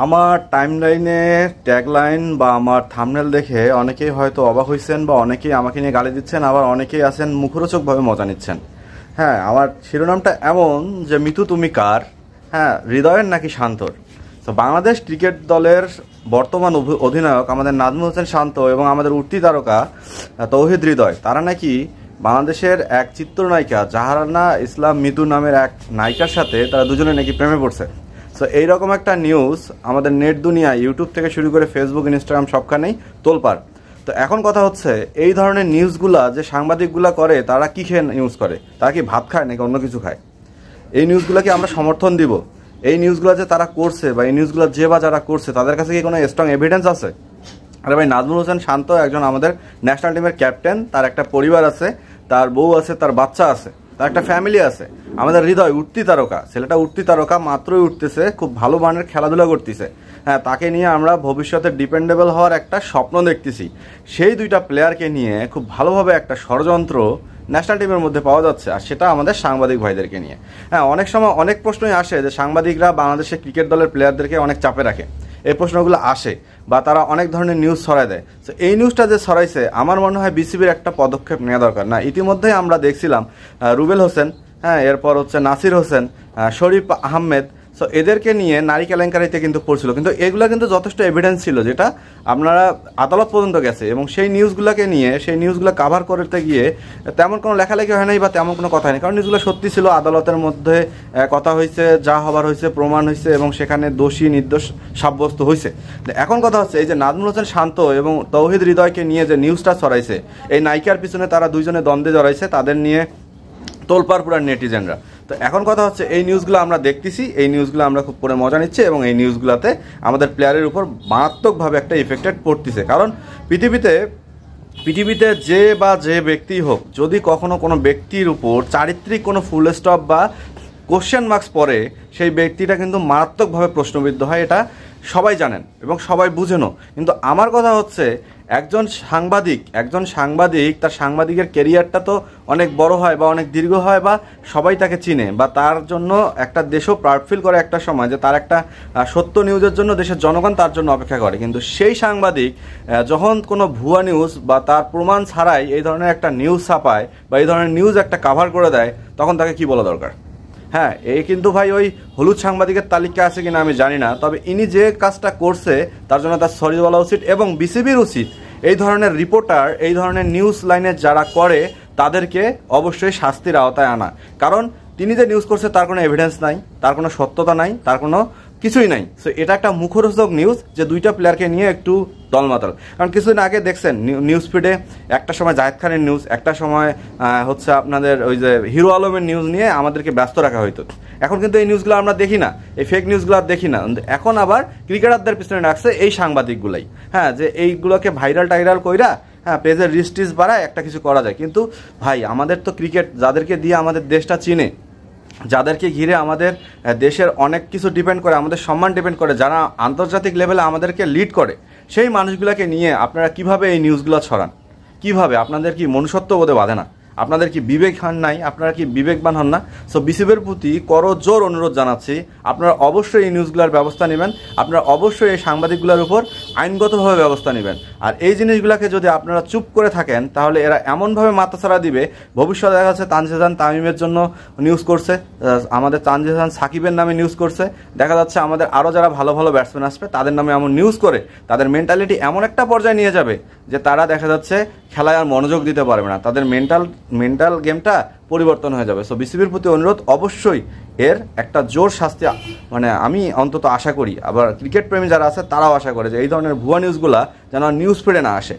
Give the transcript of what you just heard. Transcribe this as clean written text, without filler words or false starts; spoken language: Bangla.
আমার টাইমলাইনে ট্যাগলাইন বা আমার থাম্বনেল দেখে অনেকেই হয়তো অবাক হয়েছেন বা অনেকেই আমাকে নিয়ে গালি দিচ্ছেন, আবার অনেকেই আছেন মুখরোচকভাবে মজা নিচ্ছেন। হ্যাঁ, আমার শিরোনামটা এমন যে মিতু তুমি কার, হ্যাঁ হৃদয়ের নাকি শান্তর। তো বাংলাদেশ ক্রিকেট দলের বর্তমান অধিনায়ক আমাদের নাজমুল হোসেন শান্ত এবং আমাদের উঠতি তারকা তৌহিদ হৃদয়, তারা নাকি বাংলাদেশের এক চিত্রনায়িকা জাহারানা ইসলাম মিতু নামের এক নায়িকার সাথে তারা দুজনে নাকি প্রেমে পড়ছে। সো এইরকম একটা নিউজ আমাদের নেট দুনিয়া, ইউটিউব থেকে শুরু করে ফেসবুক, ইনস্টাগ্রাম সবখানেই তোলপাড়। তো এখন কথা হচ্ছে, এই ধরনের নিউজগুলা যে সাংবাদিকগুলা করে তারা কি খেয়ে নিউজ করে? তারা কি ভাত খায় নাকি অন্য কিছু খায়? এই নিউজগুলোকে আমরা সমর্থন দিব? এই নিউজগুলো যে তারা করছে বা এই নিউজগুলো যে বা যারা করছে তাদের কাছে কি কোনো স্ট্রং এভিডেন্স আছে? আরে ভাই, নাজমুল হোসেন শান্ত একজন আমাদের ন্যাশনাল টিমের ক্যাপ্টেন, তার একটা পরিবার আছে, তার বউ আছে, তার বাচ্চা আছে, তার একটা ফ্যামিলি আছে। আমাদের হৃদয় উঠতি তারকা, ছেলেটা উঠতি তারকা, মাত্রই উঠতেছে, খুব ভালো মানের খেলাধুলা করতেছে। হ্যাঁ, তাকে নিয়ে আমরা ভবিষ্যতে ডিপেন্ডেবল হওয়ার একটা স্বপ্ন দেখতেছি। সেই দুইটা প্লেয়ারকে নিয়ে খুব ভালোভাবে একটা ষড়যন্ত্র ন্যাশনাল টিমের মধ্যে পাওয়া যাচ্ছে, আর সেটা আমাদের সাংবাদিক ভাইদেরকে নিয়ে। হ্যাঁ, অনেক সময় অনেক প্রশ্নই আসে যে সাংবাদিকরা বাংলাদেশের ক্রিকেট দলের প্লেয়ারদেরকে অনেক চাপে রাখে, এই প্রশ্নগুলো আসে বা তারা অনেক ধরনের নিউজ ছড়ায় দেয়। তো এই নিউজটা যে ছড়াইছে, আমার মনে হয় বিসিবির একটা পদক্ষেপ নেওয়া দরকার। না, ইতিমধ্যেই আমরা দেখছিলাম রুবেল হোসেন, হ্যাঁ এরপর হচ্ছে নাসির হোসেন, শরীফ আহমেদ, সো এদেরকে নিয়ে নারী কেলেঙ্কারিতে কিন্তু পড়ছিল, কিন্তু এগুলো কিন্তু যথেষ্ট এভিডেন্স ছিল যেটা আপনারা আদালত পর্যন্ত গেছে, এবং সেই নিউজগুলোকে নিয়ে সেই নিউজগুলো কাভার করতে গিয়ে তেমন কোনো লেখালেখি হয় নাই বা তেমন কোনো কথা হয়নি, কারণ নিউজগুলো সত্যি ছিল। আদালতের মধ্যে কথা হয়েছে, যা হবার হয়েছে প্রমাণ হয়েছে, এবং সেখানে দোষী নির্দোষ সাব্যস্ত হয়েছে। এখন কথা হচ্ছে, এই যে নাজমুল হোসেন শান্ত এবং তৌহিদ হৃদয়কে নিয়ে যে নিউজটা ছড়াইছে, এই নায়িকার পিছনে তারা দুইজনে দ্বন্দ্বে জড়াইছে, তাদের নিয়ে তোলপাড় পুরা নেটিজেনরা। তো এখন কথা হচ্ছে, এই নিউজগুলো আমরা দেখতেছি, এই নিউজগুলো আমরা খুব পরে মজা নিচ্ছি, এবং এই নিউজগুলোতে আমাদের প্লেয়ারের উপর মারাত্মকভাবে একটা ইফেক্টেড পড়তেছে। কারণ পৃথিবীতে যে বা যে ব্যক্তি হোক, যদি কখনো কোনো ব্যক্তির উপর চারিত্রিক কোনো ফুল স্টপ বা কোশ্চেন মার্কস পড়ে, সেই ব্যক্তিটা কিন্তু মারাত্মকভাবে প্রশ্নবিদ্ধ হয়, এটা সবাই জানেন এবং সবাই বুঝেনও। কিন্তু আমার কথা হচ্ছে, একজন সাংবাদিক তার সাংবাদিকের ক্যারিয়ারটা তো অনেক বড় হয় বা অনেক দীর্ঘ হয়, বা সবাই তাকে চিনে, বা তার জন্য একটা দেশও প্রাউড ফিল করে একটা সময় যে তার একটা সত্য নিউজের জন্য দেশের জনগণ তার জন্য অপেক্ষা করে। কিন্তু সেই সাংবাদিক যখন কোনো ভুয়া নিউজ বা তার প্রমাণ ছাড়াই এই ধরনের একটা নিউজ ছাপায় বা এই ধরনের নিউজ একটা কাভার করে দেয়, তখন তাকে কি বলা দরকার? হ্যাঁ, এই কিন্তু ভাই ওই হলুদ সাংবাদিকের তালিকা আছে কিনা আমি জানি না, তবে ইনি যে কাজটা করছে তার জন্য তার সরি বলা উচিত, এবং বিসিবির উচিত এই ধরনের রিপোর্টার, এই ধরনের নিউজ লাইনে যারা করে তাদেরকে অবশ্যই শাস্তির আওতায় আনা। কারণ তিনি যে নিউজ করছে তার কোনো এভিডেন্স নাই, তার কোনো সত্যতা নাই, তার কোনো কিছুই নাই। সো এটা একটা মুখরোচক নিউজ যে দুইটা প্লেয়ারকে নিয়ে একটু দলমাতাল। কারণ কিছুদিন আগে দেখছেন নিউজ ফিডে একটা সময় জাহেদ খানের নিউজ, একটা সময় হচ্ছে আপনাদের ওই যে হিরো আলমের নিউজ নিয়ে আমাদেরকে ব্যস্ত রাখা হইতো। এখন কিন্তু এই নিউজগুলো আমরা দেখি না, এই ফেক নিউজগুলো আর দেখি না। এখন আবার ক্রিকেটারদের পিছনে রাখছে এই সাংবাদিকগুলাই, হ্যাঁ, যে এইগুলোকে ভাইরাল কইরা, হ্যাঁ পেজের রিস্টিস বাড়ায় একটা কিছু করা যায়। কিন্তু ভাই, আমাদের তো ক্রিকেট, যাদেরকে দিয়ে আমাদের দেশটা চিনে, যাদেরকে ঘিরে আমাদের দেশের অনেক কিছু ডিপেন্ড করে, আমাদের সম্মান ডিপেন্ড করে, যারা আন্তর্জাতিক লেভেলে আমাদেরকে লিড করে, সেই মানুষগুলোকে নিয়ে আপনারা কিভাবে এই নিউজগুলো ছড়ান? কিভাবে? আপনাদের কি মনুষ্যত্ব বোধে বাঁধে না? আপনাদের কি বিবেক হন নাই? আপনারা কি বিবেকবান হন না? সো বিসিবির প্রতি করজোর অনুরোধ জানাচ্ছি, আপনারা অবশ্যই এই নিউজগুলোর ব্যবস্থা নেবেন, আপনারা অবশ্যই এই সাংবাদিকগুলোর উপর আইনগতভাবে ব্যবস্থা নেবেন। আর এই জিনিসগুলোকে যদি আপনারা চুপ করে থাকেন, তাহলে এরা এমনভাবে মাথাছাড়া দিবে, ভবিষ্যতে দেখা যাচ্ছে তানজিদ হাসান তামিমের জন্য নিউজ করছে, আমাদের তানজিদ হাসান সাকিবের নামে নিউজ করছে, দেখা যাচ্ছে আমাদের আরও যারা ভালো ভালো ব্যাটসম্যান আসবে তাদের নামে এমন নিউজ করে তাদের মেন্টালিটি এমন একটা পর্যায়ে নিয়ে যাবে যে তারা দেখা যাচ্ছে খেলায় আর মনোযোগ দিতে পারবে না, তাদের মেন্টাল গেমটা পরিবর্তন হয়ে যাবে। সো বিসিবির প্রতি অনুরোধ, অবশ্যই এর একটা জোর শাস্তি, মানে আমি অন্তত আশা করি, আবার ক্রিকেট প্রেমী যারা আছে তারাও আশা করে যে এই ধরনের ভুয়া নিউজগুলা যেন নিউজ ফিডে না আসে।